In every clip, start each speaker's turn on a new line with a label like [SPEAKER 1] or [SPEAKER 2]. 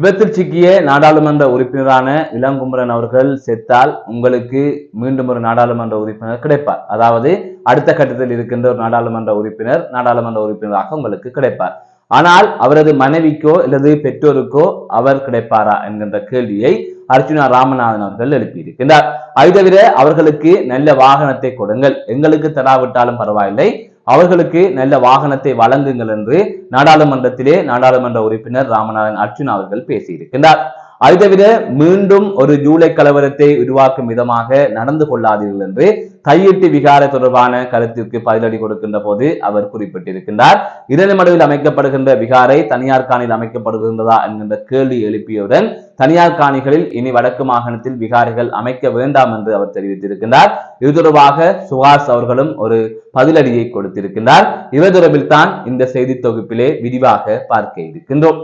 [SPEAKER 1] விபத்தில் சிக்கிய நாடாளுமன்ற உறுப்பினரான இளங்குமரன் அவர்கள் செத்தால் உங்களுக்கு மீண்டும் ஒரு நாடாளுமன்ற உறுப்பினர் கிடைப்பார். அதாவது அடுத்த கட்டத்தில் இருக்கின்ற ஒரு நாடாளுமன்ற உறுப்பினராக உங்களுக்கு கிடைப்பார். ஆனால் அவரது மனைவிக்கோ அல்லது பெற்றோருக்கோ அவர் கிடைப்பாரா என்கின்ற கேள்வியை அர்ச்சுனா ராமநாதன் அவர்கள் எழுப்பியிருக்கின்றார். அதை தவிர அவர்களுக்கு நல்ல வாகனத்தை கொடுங்கள், எங்களுக்கு தராவிட்டாலும் பரவாயில்லை, அவர்களுக்கு நல்ல வாகனத்தை வழங்குங்கள் என்று நாடாளுமன்ற உறுப்பினர் ராமநாதன் அர்ச்சுனா அவர்கள் பேசியிருக்கின்றார். அதை தவிர மீண்டும் ஒரு ஜூலை கலவரத்தை உருவாக்கும் விதமாக நடந்து கொள்ளாதீர்கள் என்று தையிட்டு விகார தொடர்பான கருத்திற்கு பதிலடி கொடுக்கின்ற போது அவர் குறிப்பிட்டிருக்கின்றார். இரணிமடுவில் அமைக்கப்படுகின்ற விகாரை தனியார் காணியில் அமைக்கப்படுகின்றதா என்கின்ற கேள்வி எழுப்பியவுடன் தனியார் காணிகளில் இனி வடக்கு மாகாணத்தில் விகாரைகள் அமைக்க வேண்டாம் என்று அவர் தெரிவித்திருக்கின்றார். இது தொடர்பாக சுஹாஸ் அவர்களும் ஒரு பதிலடியை கொடுத்திருக்கின்றார். இவர் தொடர்பில் தான் இந்த செய்தி தொகுப்பிலே விரிவாக பார்க்க இருக்கின்றோம்.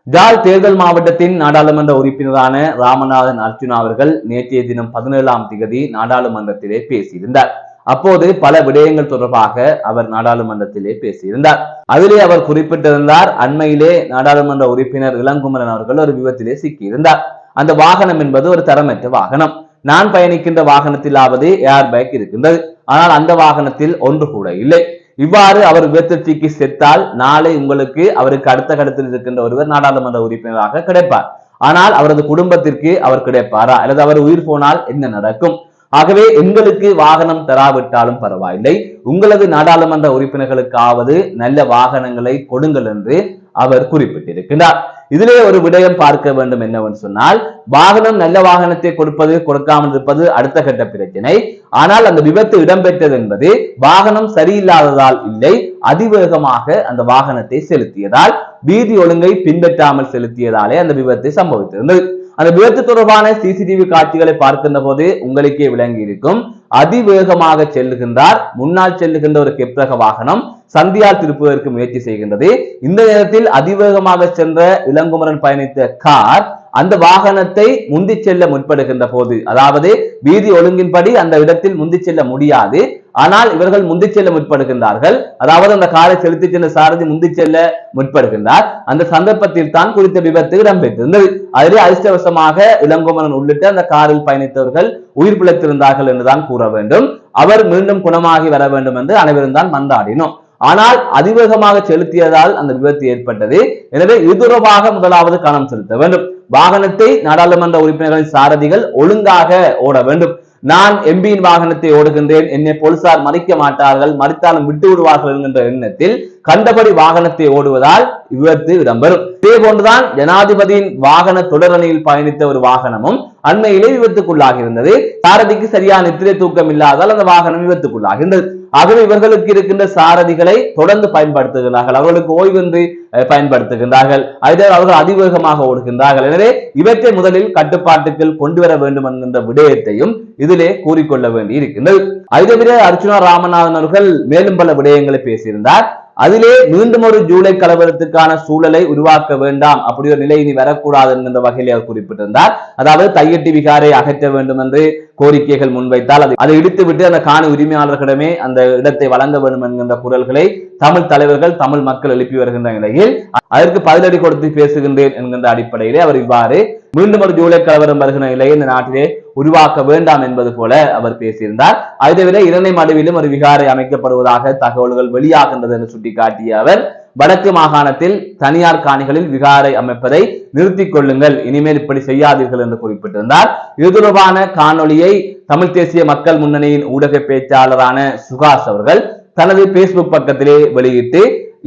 [SPEAKER 1] ஜாழ் தேர்தல் மாவட்டத்தின் நாடாளுமன்ற உறுப்பினரான ராமநாதன் அர்ச்சுனா அவர்கள் நேற்றைய தினம் 17ஆம் திகதி நாடாளுமன்றத்திலே பேசியிருந்தார். அப்போது பல விடயங்கள் தொடர்பாக அவர் நாடாளுமன்றத்திலே பேசியிருந்தார். அதிலே அவர் குறிப்பிட்டிருந்தார், அண்மையிலே நாடாளுமன்ற உறுப்பினர் இளங்குமரன் அவர்கள் ஒரு விபத்திலே சிக்கியிருந்தார். அந்த வாகனம் என்பது ஒரு தரமற்ற வாகனம். நான் பயணிக்கின்ற வாகனத்திலாவது ஏர் பேக் இருக்கின்றது, ஆனால் அந்த வாகனத்தில் ஒன்று கூட இல்லை. இவ்வாறு அவர் விபத்திற்கு செத்தால் நாளை உங்களுக்கு அவருக்கு அடுத்த கடத்தில் இருக்கின்ற ஒருவர் நாடாளுமன்ற உறுப்பினராக கிடைப்பார். ஆனால் அவரது குடும்பத்திற்கு அவர் கிடைப்பாரா அல்லது அவர் உயிர் போனால் என்ன நடக்கும்? ஆகவே எங்களுக்கு வாகனம் தராவிட்டாலும் பரவாயில்லை, உங்களது நாடாளுமன்ற உறுப்பினர்களுக்காவது நல்ல வாகனங்களை கொடுங்கள் என்று அவர் குறிப்பிட்டிருக்கிறார். இதிலே ஒரு விடயம் பார்க்க வேண்டும் என்னவென்று சொன்னால், வாகனம் நல்ல வாகனத்தை கொடுப்பது கொடுக்காமல் இருப்பது அடுத்த கட்ட பிரச்சனை. ஆனால் அந்த விபத்து இடம்பெற்றது என்பது வாகனம் சரியில்லாததால் இல்லை, அதிவேகமாக அந்த வாகனத்தை செலுத்தியதால், வீதி ஒழுங்கை பின்பற்றாமல் செலுத்தியதாலே அந்த விபத்து சம்பவித்திருந்தது. அந்த விபத்து தொடர்பான சிசிடிவி காட்சிகளை பார்க்கின்ற போது உங்களுக்கே விளங்கி இருக்கும். அதிவேகமாக செல்லுகின்றார், முன்னால் செல்லுகின்ற ஒரு கெப்ரக வாகனம் சந்தியால் திருப்புவதற்கு முயற்சி செய்கின்றது. இந்த நேரத்தில் அதிவேகமாக சென்ற இளங்குமரன் பயணித்த கார் அந்த வாகனத்தை முந்தி செல்ல முற்படுகின்ற போது, அதாவது வீதி ஒழுங்கின்படி அந்த இடத்தில் முந்தி செல்ல முடியாது, ஆனால் இவர்கள் முந்தி செல்ல முற்படுகின்றார்கள். அதாவது அந்த காரை செலுத்தி சென்ற சாரதி முந்தி செல்ல முற்படுகின்றார். அந்த சந்தர்ப்பத்தில் தான் குறித்த விபத்து இடம்பெற்றிருந்தது. அதிலே அதிர்ஷ்டவசமாக இளங்குமரன் உள்ளிட்ட அந்த காரில் பயணித்தவர்கள் உயிர் பிழைத்திருந்தார்கள் என்றுதான் கூற வேண்டும். அவர் மீண்டும் குணமாகி வர வேண்டும் என்று அனைவரும் தான் மன்றாடினோம். ஆனால் அதிவேகமாக செலுத்தியதால் அந்த விபத்து ஏற்பட்டது. எனவே இது தொடர்பாக முதலாவது கவனம் செலுத்த வேண்டும். வாகனத்தை நாடாளுமன்ற உறுப்பினர்களின் சாரதிகள் ஒழுங்காக ஓட வேண்டும். நான் எம்பியின் வாகனத்தை ஓடுகின்றேன், என்னை போலீசார் மதிக்க மாட்டார்கள், மறித்தாலும் விட்டு விடுவார்கள் என்கின்ற எண்ணத்தில் கண்டபடி வாகனத்தை ஓடுவதால் விபத்து இடம்பெறும். இதே போன்றுதான் ஜனாதிபதியின் வாகன தொடரணியில் பயணித்த ஒரு வாகனமும் அண்மையிலே விபத்துக்குள்ளாகி இருந்தது. சாரதிக்கு சரியான நித்திரை தூக்கம் இல்லாதால் அந்த வாகனம் விபத்துக்குள்ளாகின்றது. ஆகவே இவர்களுக்கு இருக்கின்ற சாரதிகளை தொடர்ந்து பயன்படுத்துகிறார்கள், அவர்களுக்கு ஓய்வின்றி பயன்படுத்துகின்றார்கள், அவர்கள் அதிவேகமாக ஓடுகின்றார்கள். எனவே இவற்றை முதலில் கட்டுப்பாட்டுக்குள் கொண்டு வர வேண்டும் என்கின்ற விடயத்தையும் இதிலே கூறிக்கொள்ள வேண்டி இருக்கின்றது. அதை தவிர அர்ச்சுனா ராமநாதன் அவர்கள் மேலும் பல விடயங்களை பேசியிருந்தார். அதிலே மீண்டும் ஒரு ஜூலை கலவரத்துக்கான சூழலை உருவாக்க வேண்டாம், அப்படி ஒரு நிலை இனி வரக்கூடாது என்கின்ற வகையில் அவர் குறிப்பிட்டிருந்தார். அதாவது தையட்டி விகாரை அகற்ற வேண்டும் என்று கோரிக்கைகள் முன்வைத்தால் அதை இடித்துவிட்டு அந்த காணி உரிமையாளர்களிடமே அந்த இடத்தை வழங்க வேண்டும் என்கின்ற குரல்களை தமிழ் தலைவர்கள் தமிழ் மக்கள் எழுப்பி வருகின்ற நிலையில் அதற்கு பதிலடி கொடுத்து பேசுகின்றேன் என்கின்ற அடிப்படையிலே அவர் இவ்வாறு மீண்டும் ஒரு ஜூலை கலவரம் வருகின்ற நிலையை இந்த நாட்டிலே உருவாக்க வேண்டாம் என்பது போல அவர் பேசியிருந்தார். அதை தவிர இரணைமடுவிலும் ஒரு விகாரை அமைக்கப்படுவதாக தகவல்கள் வெளியாகின்றது என்று சுட்டிக்காட்டிய அவர் வடக்கு மாகாணத்தில் தனியார் காணிகளில் விகாரை அமைப்பதை நிறுத்திக் கொள்ளுங்கள், இனிமேல் இப்படி செய்யாதீர்கள் என்று குறிப்பிட்டிருந்தார். இது தொடர்பான காணொலியை தமிழ் தேசிய மக்கள் முன்னணியின் ஊடக பேச்சாளரான சுகாஸ் அவர்கள் தனது பேஸ்புக் பக்கத்திலே வெளியிட்டு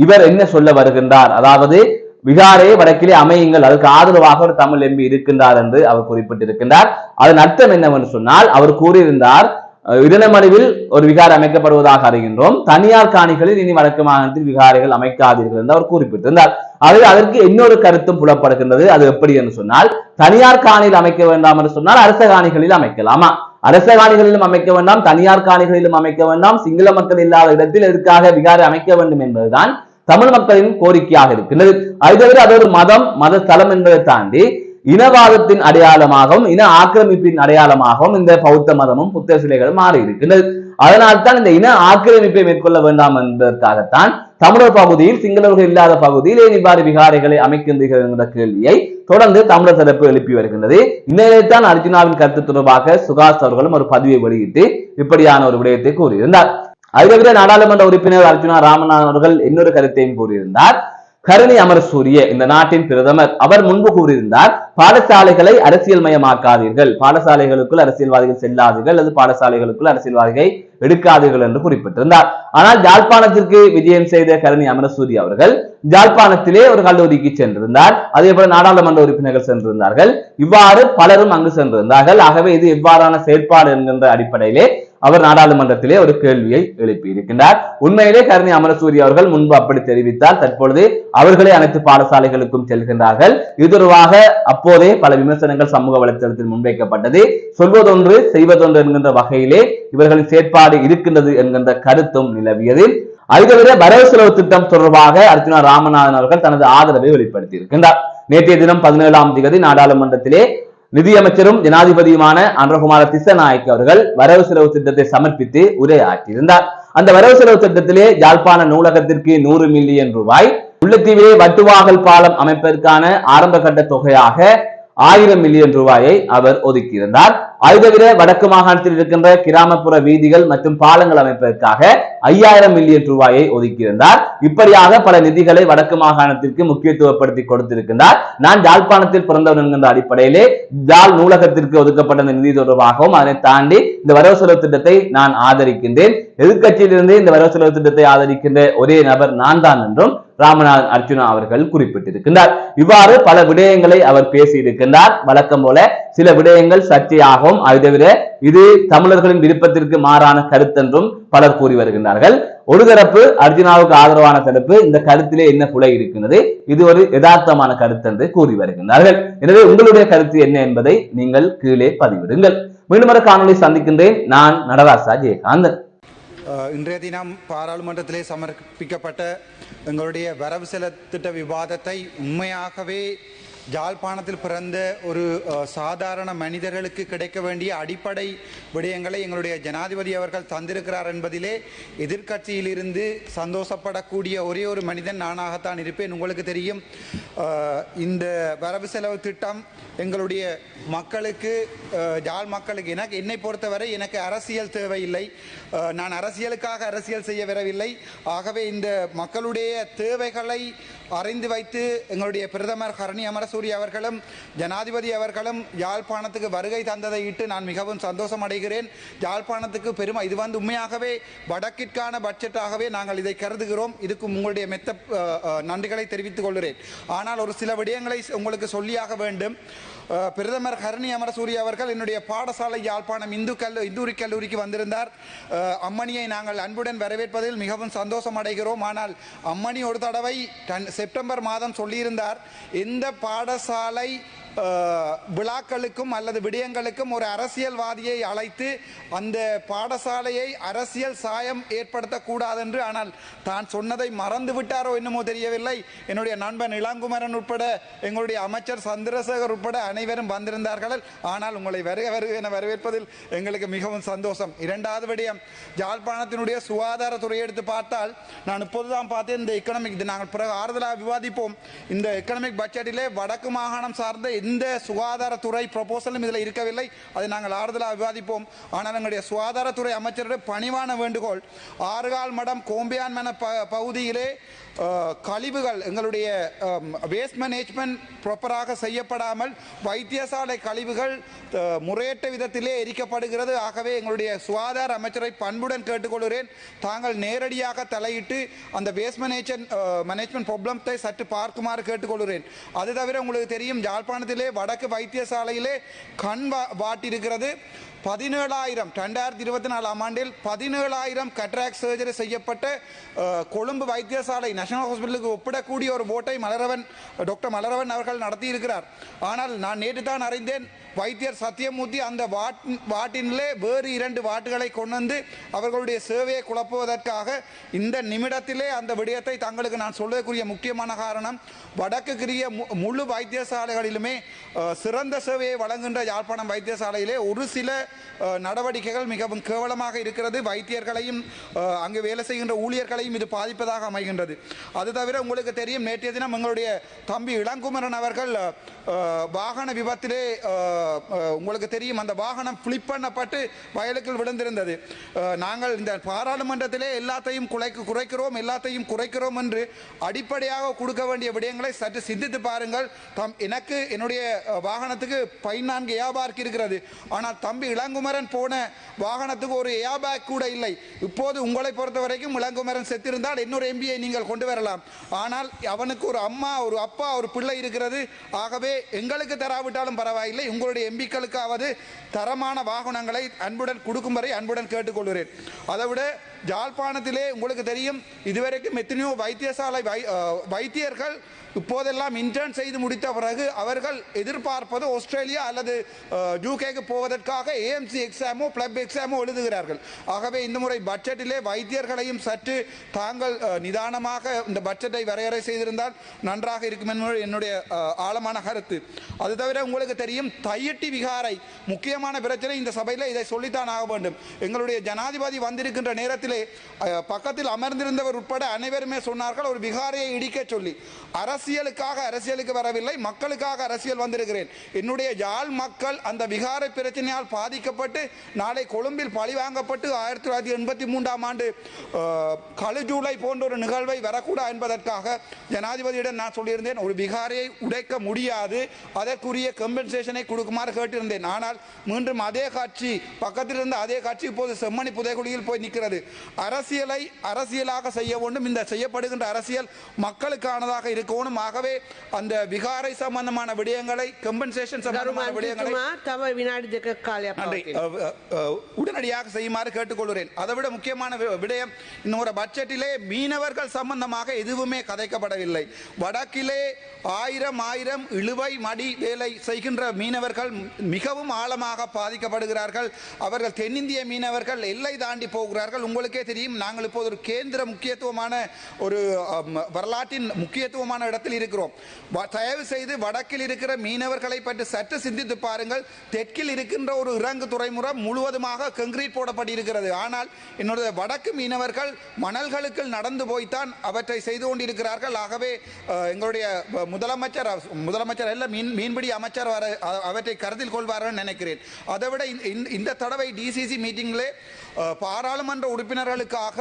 [SPEAKER 1] இவர் என்ன சொல்ல வருகின்றார், அதாவது விகாரை வடக்கிலே அமையுங்கள், அதுக்கு ஆதரவாக ஒரு தமிழ் எம்பி இருக்கின்றார் என்று அவர் குறிப்பிட்டிருக்கின்றார். அதன் அர்த்தம் என்னவென்று சொன்னால், அவர் கூறியிருந்தார், இரணைமடுவில் ஒரு விகாரை அமைக்கப்படுவதாக அறிகின்றோம், தனியார் காணிகளில் இனி வடக்கு மாகாணத்தில் விகாரைகள் அமைக்காதீர்கள் என்று அவர் குறிப்பிட்டிருந்தார். ஆகவே அதற்கு இன்னொரு கருத்தும் புலப்படுகின்றது. அது எப்படி என்று சொன்னால், தனியார் காணியில் அமைக்க வேண்டாம் என்று சொன்னால் அரச காணிகளில் அமைக்கலாமா? அரச காணிகளிலும் அமைக்க வேண்டாம், தனியார் காணிகளிலும் அமைக்க வேண்டாம், சிங்கள மக்கள் இல்லாத இடத்தில் எதற்காக விகாரை அமைக்க வேண்டும் என்பதுதான் தமிழ் மக்களின் கோரிக்கையாக இருக்கின்றது. அது தவிர அது ஒரு மத ஸ்தலம் என்பதை தாண்டி இனவாதத்தின் அடையாளமாகவும் இன ஆக்கிரமிப்பின் அடையாளமாகவும் இந்த பௌத்த மதமும் புத்த சிலைகளும் மாறி இருக்கின்றது. அதனால்தான் இந்த இன ஆக்கிரமிப்பை மேற்கொள்ள வேண்டாம் என்பதற்காகத்தான் தமிழர் பகுதியில் சிங்களவர்கள் இல்லாத பகுதியில் ஏன் இவ்வாறு விகாரைகளை அமைக்கின்றீர்கள் என்ற கேள்வியை தொடர்ந்து தமிழர் தரப்பு எழுப்பி வருகின்றது. இந்த நிலையில்தான் அர்ஜுனாவின் கருத்து தொடர்பாக சுகாஸ் அவர்களும் ஒரு பதிவை வெளியிட்டு இப்படியான ஒரு விடயத்தை கூறியிருந்தார். அதுதவிர நாடாளுமன்ற உறுப்பினர் அர்ஜுனா ராமநாதன் அவர்கள் இன்னொரு கருத்தையும் கூறியிருந்தார். கருணி அமரசூரிய இந்த நாட்டின் பிரதமர் அவர் முன்பு கூறியிருந்தார், பாடசாலைகளை அரசியல் மயமாக்காதீர்கள், பாடசாலைகளுக்குள் அரசியல்வாதிகள் செல்லாதீர்கள் அல்லது பாடசாலைகளுக்குள் அரசியல்வாதிகளை எடுக்காதீர்கள் என்று குறிப்பிட்டிருந்தார். ஆனால் யாழ்ப்பாணத்திற்கு விஜயம் செய்த கருணி அமரசூரிய அவர்கள் யாழ்ப்பாணத்திலே ஒரு கல்லூரிக்கு சென்றிருந்தார். அதே போல நாடாளுமன்ற உறுப்பினர்கள் சென்றிருந்தார்கள். இவ்வாறு பலரும் அங்கு சென்றிருந்தார்கள். ஆகவே இது எவ்வாறான செயற்பாடு என்கின்ற அடிப்படையிலே அவர் நாடாளுமன்றத்திலே ஒரு கேள்வியை எழுப்பி இருக்கின்றார். உண்மையிலே கருணி அமரசூரிய அவர்கள் முன்பு அப்படி தெரிவித்தால் தற்பொழுது அவர்களே அனைத்து பாடசாலைகளுக்கும் செல்கின்றார்கள். இது தொடர்பாக அப்போதே பல விமர்சனங்கள் சமூக வலைதளத்தில் முன்வைக்கப்பட்டது. சொல்வதொன்று செய்வதொன்று என்கின்ற வகையிலே இவர்களின் செயற்பாடு இருக்கின்றது என்கின்ற கருத்தும் நிலவியது. அதுதவிர வரவு செலவு திட்டம் தொடர்பாக அர்ஜுனா ராமநாதன் அவர்கள் தனது ஆதரவை வெளிப்படுத்தி இருக்கின்றார். நேற்றைய தினம் 17ஆம் தேதி நாடாளுமன்றத்திலே நிதியமைச்சரும் ஜனாதிபதியுமான அன்றகுமார திசநாயக்க அவர்கள் வரவு செலவு திட்டத்தை சமர்ப்பித்து உரையாற்றியிருந்தார். அந்த வரவு செலவு திட்டத்திலே யாழ்ப்பாண நூலகத்திற்கு 100 மில்லியன் ரூபாய், முல்லைத்தீவிலே வட்டுவாகல் பாலம் அமைப்பதற்கான ஆரம்ப கட்ட தொகையாக 1000 மில்லியன் ரூபாயை அவர் ஒதுக்கியிருந்தார். அதுதவிர வடக்கு மாகாணத்தில் இருக்கின்ற கிராமப்புற வீதிகள் மற்றும் பாலங்கள் அமைப்பதற்காக 5000 மில்லியன் ரூபாயை ஒதுக்கியிருந்தார். இப்படியாக பல நிதிகளை வடக்கு மாகாணத்திற்கு முக்கியத்துவப்படுத்தி கொடுத்திருக்கின்றார். நான் யாழ்ப்பாணத்தில் பிறந்தவன் என்கின்ற அடிப்படையிலே யாழ் நூலகத்திற்கு ஒதுக்கப்பட்ட நிதி தொடர்பாகவும் அதனை தாண்டி இந்த வரவு செலவு திட்டத்தை நான் ஆதரிக்கின்றேன். எதிர்கட்சியிலிருந்து இந்த வரவு செலவு திட்டத்தை ஆதரிக்கின்ற ஒரே நபர் நான் தான் என்றும் ராமநாதன் அர்ஜுனா அவர்கள் குறிப்பிட்டிருக்கின்றார். இவ்வாறு பல விடயங்களை அவர் பேசியிருக்கின்றார். வழக்கம் போல சில விடயங்கள் சர்ச்சையாகவும், அதை தவிர இது தமிழர்களின் விருப்பத்திற்கு மாறான கருத்தென்றும் பலர் கூறி வருகின்றார்கள். ஒரு தரப்பு அர்ஜுனாவுக்கு ஆதரவான தரப்பு இந்த கருத்திலே என்ன குறை இருக்கின்றது, இது ஒரு யதார்த்தமான கருத்து என்று கூறி வருகின்றார்கள். எனவே உங்களுடைய கருத்து என்ன என்பதை நீங்கள் கீழே பதிவிடுங்கள். மீண்டும் ஒரு காணொலி சந்திக்கின்றேன். நான் நடராசா ஜெயகாந்தன்.
[SPEAKER 2] இன்றைய தினம் பாராளுமன்றத்திலே சமர்ப்பிக்கப்பட்ட எங்களுடைய வரவு செலவு திட்ட விவாதத்தை உண்மையாகவே யாழ்ப்பாணத்தில் பிறந்த ஒரு சாதாரண மனிதர்களுக்கு கிடைக்க வேண்டிய அடிப்படை விடயங்களை எங்களுடைய ஜனாதிபதி அவர்கள் தந்திருக்கிறார் என்பதிலே எதிர்க்கட்சியிலிருந்து சந்தோஷப்படக்கூடிய ஒரே ஒரு மனிதன் நானாகத்தான் இருப்பேன். உங்களுக்கு தெரியும், இந்த வரவு செலவு திட்டம் எங்களுடைய மக்களுக்கு, யாழ் மக்களுக்கு, என்னை பொறுத்தவரை எனக்கு அரசியல் தேவையில்லை. நான் அரசியலுக்காக அரசியல் செய்ய வரவில்லை. ஆகவே இந்த மக்களுடைய தேவைகளை அறிந்து வைத்து எங்களுடைய பிரதமர் கருணி அமரசூரிய அவர்களும் ஜனாதிபதி அவர்களும் யாழ்ப்பாணத்துக்கு வருகை தந்ததை இட்டு நான் மிகவும் சந்தோஷம் அடைகிறேன். யாழ்ப்பாணத்துக்கு பெருமை, இது உண்மையாகவே வடக்கிற்கான பட்ஜெட்டாகவே நாங்கள் இதை கருதுகிறோம். இதுக்கு உங்களுடைய மெத்த நன்றிகளை தெரிவித்துக் கொள்கிறேன். ஆனால் ஒரு சில விடயங்களை உங்களுக்கு சொல்லியாக வேண்டும். பிரதமர் கருணி அமரசூரிய அவர்கள் என்னுடைய பாடசாலை யாழ்ப்பாணம் இந்தூரி கல்லூரிக்கு வந்திருந்தார். அம்மணியை நாங்கள் அன்புடன் வரவேற்பதில் மிகவும் சந்தோஷம் அடைகிறோம். ஆனால் அம்மணி ஒரு தடவை செப்டம்பர் மாதம் சொல்லியிருந்தார், எந்த பாடசாலை விழாக்களுக்கும் அல்லது விடயங்களுக்கும் ஒரு அரசியல்வாதியை அழைத்து அந்த பாடசாலையை அரசியல் சாயம் ஏற்படுத்தக்கூடாது என்று. ஆனால் தான் சொன்னதை மறந்து விட்டாரோ என்னமோ தெரியவில்லை. என்னுடைய நண்பன் இளங்குமரன் உட்பட எங்களுடைய அமைச்சர் சந்திரசேகர் உட்பட அனைவரும் வந்திருந்தார்கள். ஆனால் உங்களை என வரவேற்பதில் எங்களுக்கு மிகவும் சந்தோஷம். இரண்டாவது விடயம், யாழ்ப்பாணத்தினுடைய சுகாதாரத்துறை எடுத்து பார்த்தால், நான் இப்போதுதான் பார்த்தேன், இந்த எக்கனாமிக், நாங்கள் பிறகு ஆறுதலாக விவாதிப்போம், இந்த எக்கனாமிக் பட்ஜெட்டிலே வடக்கு மாகாணம் சார்ந்த இந்த சுகாதாரத்துறை ப்ரொபோசலும் இதில் இருக்கவில்லை. அதை நாங்கள் ஆறுதலாக விவாதிப்போம். ஆனால் எங்களுடைய சுகாதாரத்துறை அமைச்சருடைய பணிவான வேண்டுகோள், ஆறுகால் மடம் கோம்பியான் மன பகுதியிலே கழிவுகள், எங்களுடைய வேஸ்ட் மேனேஜ்மெண்ட் ப்ராப்பராக செய்யப்படாமல் வைத்தியசாலை கழிவுகள் முறையற்ற விதத்திலே எரிக்கப்படுகிறது. ஆகவே எங்களுடைய சுகாதார அமைச்சரை பண்புடன் கேட்டுக்கொள்கிறேன், தாங்கள் நேரடியாக தலையிட்டு அந்த வேஸ்ட் மேனேஜ்மெண்ட் ப்ராப்ளத்தை சற்று பார்க்குமாறு கேட்டுக்கொள்கிறேன். அது தவிர உங்களுக்கு தெரியும், யாழ்ப்பாணத்திலே வடக்கு வைத்தியசாலையிலே கண் வாட்டிருக்கிறது. 17,000 2024 ஆண்டில் 17,000 கட்ராக்ட் சர்ஜரி செய்யப்பட்ட கொழும்பு வைத்தியசாலை நேஷனல் ஹாஸ்பிட்டலுக்கு ஒப்பிடக்கூடிய ஒரு ஓட்டை டாக்டர் மலரவன் அவர்கள் நடத்தியிருக்கிறார். ஆனால் நான் நேற்று தான் அறிந்தேன், வைத்தியர் சத்தியமூர்த்தி அந்த வாட்டினிலே வேறு 2 வாட்டுகளை கொண்டு வந்து அவர்களுடைய சேவையை குழப்புவதற்காக இந்த நிமிடத்திலே அந்த விடயத்தை தங்களுக்கு நான் சொல்வதற்குரிய முக்கியமான காரணம், வடக்குரிய முழு வைத்தியசாலைகளிலுமே சிறந்த சேவையை வழங்குகின்ற யாழ்ப்பாணம் வைத்தியசாலையிலே ஒரு சில நடவடிக்கைகள் மிகவும் கேவலமாக இருக்கிறது. வைத்தியர்களையும் அங்கு வேலை செய்கின்ற ஊழியர்களையும் இது பாதிப்பதாக அமைகின்றது. அது தவிர உங்களுக்கு தெரியும், நேற்றைய தினம் எங்களுடைய தம்பி இளங்குமரன் அவர்கள் வாகன விபத்திலே உங்களுக்கு தெரியும் அந்த வாகனம் ஃபிளிப் பண்ணப்பட்டு வயலுக்குள் விழுந்திருந்தது. நாங்கள் இந்த பாராளுமன்றத்திலே எல்லாத்தையும் குறைக்கிறோம் எல்லாத்தையும் குறைக்கிறோம் என்று அடிப்படையாக கொடுக்க வேண்டிய விடயங்களை சற்று சிந்தித்து பாருங்கள். எனக்கு என்னுடைய வாகனத்துக்கு 14 ஏர்பேக் இருக்கிறது. ஆனால் தம்பி இளங்குமரன் போன வாகனத்துக்கு ஒரு ஏர்பேக் கூட இல்லை. இப்போது உங்களை பொறுத்த வரைக்கும் இளங்குமரன் செத்திருந்தால் இன்னொரு எம்பியை நீங்கள் கொண்டு வரலாம். ஆனால் அவனுக்கு ஒரு அம்மா ஒரு அப்பா ஒரு பிள்ளை இருக்கிறது. ஆகவே எங்களுக்கு தராவிட்டாலும் பரவாயில்லை, உங்களுடைய எம்பிக்களுக்காவது தரமான வாகனங்களை அன்புடன் கொடுக்கும் வரை அன்புடன் கேட்டுக்கொள்கிறேன். அதை விட யாழ்ப்பாணத்திலே உங்களுக்கு தெரியும், இதுவரைக்கும் எத்தனையோ வைத்தியசாலை வைத்தியர்கள் இப்போதெல்லாம் இன்டர்ன் செய்து முடித்த பிறகு அவர்கள் எதிர்பார்ப்பது ஆஸ்திரேலியா அல்லது யூகேக்கு போவதற்காக ஏஎம்சி எக்ஸாமோ பிளப் எக்ஸாமோ எழுதுகிறார்கள். ஆகவே இந்த முறை பட்ஜெட்டிலே வைத்தியர்களையும் சற்று தாங்கள் நிதானமாக இந்த பட்ஜெட்டை வரையறை செய்திருந்தால் நன்றாக இருக்கும் என்பது என்னுடைய ஆழமான கருத்து. அது தவிர உங்களுக்கு தெரியும், தையிட்டி விகாரை முக்கியமான பிரச்சனை. இந்த சபையில் இதை சொல்லித்தான் ஆக வேண்டும். எங்களுடைய ஜனாதிபதி வந்திருக்கின்ற நேரத்திலே பக்கத்தில் அமர்ந்திருந்தவர் உட்பட அனைவருமே சொன்னார்கள் ஒரு விகாரையை இடிக்க சொல்லி. அரசியலுக்கு வரவில்லை, மக்களுக்காக அரசியல் வந்திருக்கிறேன். என்னுடைய யாழ் மக்கள் அந்த விகாரை பிரச்சனையால் பாதிக்கப்பட்டு நாளை கொழும்பில் பழிவாங்கப்பட்டு 1983ஆம் ஆண்டு கழுஜூலை போன்ற ஒரு நிகழ்வை வரக்கூடாது என்பதற்காக ஜனாதிபதியிடம் நான் சொல்லியிருந்தேன், ஒரு விகாரையை உடைக்க முடியாது, அதற்குரிய கம்பன்சேஷனை கொடுக்குமாறு கேட்டிருந்தேன். ஆனால் மீண்டும் அதே காட்சி, பக்கத்தில் இருந்த அதே காட்சி இப்போது செம்மணி புதைகுழியில் போய் நிற்கிறது. அரசியலை அரசியலாக செய்ய வேண்டும். இந்த செய்யப்படுகின்ற அரசியல் மக்களுக்கானதாக இருக்கணும். ஆகவே அந்த விகாரை சம்பந்தமான விடயங்களை, கம்பன்சேஷன் சம்பந்தமான விடயங்களை உடனடியாக செய்யுமாறு கேட்டுக்கொள்கிறேன். அதை விட முக்கியமான விடயம், இன்னொரு பட்ஜெட்டிலே மீனவர்கள் சம்பந்தமாக எதுவுமே கதைக்கப்படவில்லை. வடக்கிலே 1000 இழுவை மடி வேலை செய்கின்ற மீனவர்கள் மிகவும் ஆழமாக பாதிக்கப்படுகிறார்கள். அவர்கள் தென்னிந்திய மீனவர்கள் எல்லை தாண்டி போகிறார்கள். உங்களுக்கே தெரியும், நாங்கள் இப்போது ஒரு கேந்திர முக்கியத்துவமான ஒரு வரலாற்றின் முக்கியத்துவமான இடத்தில் இருக்கிறோம். தயவு செய்து வடக்கில் இருக்கிற மீனவர்களை பற்றி சற்று சிந்தித்து பாருங்கள். தெற்கில் இருக்கின்ற ஒரு இறங்கு துறைமுகம் முழுவதுமாக கங்கிரீட் போடப்பட்டிருக்கிறது. ஆனால் என்னுடைய வடக்கு மீனவர்கள் மணல்களுக்கு நடந்து போய்த்தான் அவற்றை செய்து கொண்டிருக்கிறார்கள். ஆகவே எங்களுடைய முதலமைச்சர் அல்ல, மீன்பிடி அமைச்சர் அவற்றை கருத்தில் கொள்வார்கள் நினைக்கிறேன். அதை விட இந்த தடவை டிசிசி மீட்டிங்கிலே பாராளுமன்ற உறுப்பினர்களுக்காக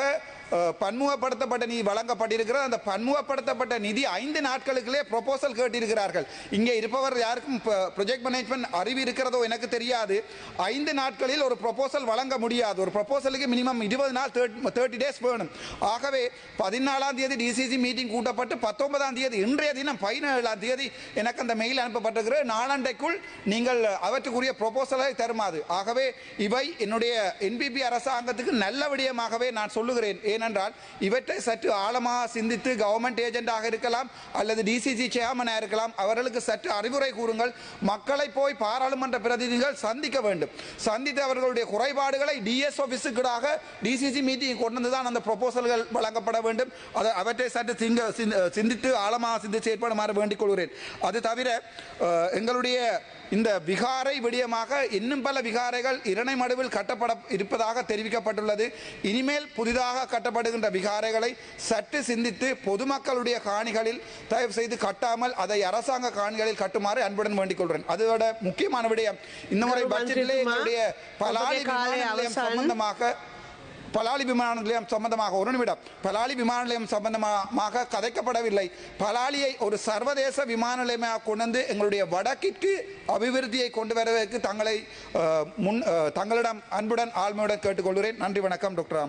[SPEAKER 2] பன்முகப்படுத்தப்பட்ட நிதி வழங்கப்பட்டிருக்கிறது. அந்த பன்முகப்படுத்தப்பட்ட நிதி 5 நாட்களுக்குள்ளே ப்ரொபோசல் கேட்டிருக்கிறார்கள். இங்கே இருப்பவர் யாருக்கும் ப்ரொஜெக்ட் மேனேஜ்மெண்ட் அறிவு இருக்கிறதோ எனக்கு தெரியாது. 5 நாட்களில் ஒரு ப்ரொபோசல் வழங்க முடியாது. ஒரு ப்ரொபோசலுக்கு மினிமம் 20 நாள் 30 டேஸ் வேணும். ஆகவே 14ஆம் தேதி டிசிசி மீட்டிங் கூட்டப்பட்டு 19ஆம் தேதி இன்றைய தினம் 17ஆம் தேதி எனக்கு அந்த மெயில் அனுப்பப்பட்டிருக்கிறது. நாளாண்டைக்குள் நீங்கள் அவற்றுக்குரிய ப்ரொபோசலை தருமாறு. ஆகவே இவை என்னுடைய என்பிபி அரசாங்கத்துக்கு நல்ல விடயமாகவே நான் சொல்லுகிறேன். ஏனென்றால் இவற்றை சற்று ஆழமாக சிந்தித்து கவர்மெண்ட் ஏஜென்டாக இருக்கலாம் அல்லது டிசிசி சேர்மனாக இருக்கலாம், அவர்களுக்கு சற்று அறிவுரை கூறுங்கள். மக்களை போய் பாராளுமன்ற பிரதிநிதிகள் சந்திக்க வேண்டும். சந்தித்து அவர்களுடைய குறைபாடுகளை டிஎஸ் ஆஃபீஸுக்காக டிசிசி மீட்டிங் கொண்டு வந்துதான் அந்த ப்ரொபோசல்கள் வழங்கப்பட வேண்டும். அவற்றை சற்று சிந்தித்து ஆழமாக சிந்தித்து செயற்படுமாறு வேண்டிக் கொள்கிறேன். அது தவிர எங்களுடைய இந்த விகாரை விடயமாக இன்னும் பல விகாரைகள் இரணைமடுவில் கட்டப்பட இருப்பதாக தெரிவிக்கப்பட்டுள்ளது. இனிமேல் புதிதாக கட்டப்படுகின்ற விகாரைகளை சற்று சிந்தித்து பொதுமக்களுடைய காணிகளில் தயவு செய்து கட்டாமல் அதை அரசாங்க காணிகளில் கட்டுமாறு அன்புடன் வேண்டிக் கொள்கிறேன். அதோட முக்கியமான விடயம், இந்த முறை பட்ஜெட்டிலே எங்களுடைய பலாலி விமான நிலையம் சம்பந்தமாக ஒரு நிமிடம், பலாலி விமான நிலையம் சம்பந்தமாக கதைக்கப்படவில்லை. பலாலியை ஒரு சர்வதேச விமான நிலையமாக கொண்டு எங்களுடைய வடக்கிற்கு அபிவிருத்தியை கொண்டு வருவதற்கு தங்களிடம் அன்புடன் ஆழ்மையுடன் கேட்டுக்கொள்கிறேன். நன்றி, வணக்கம். டாக்டர்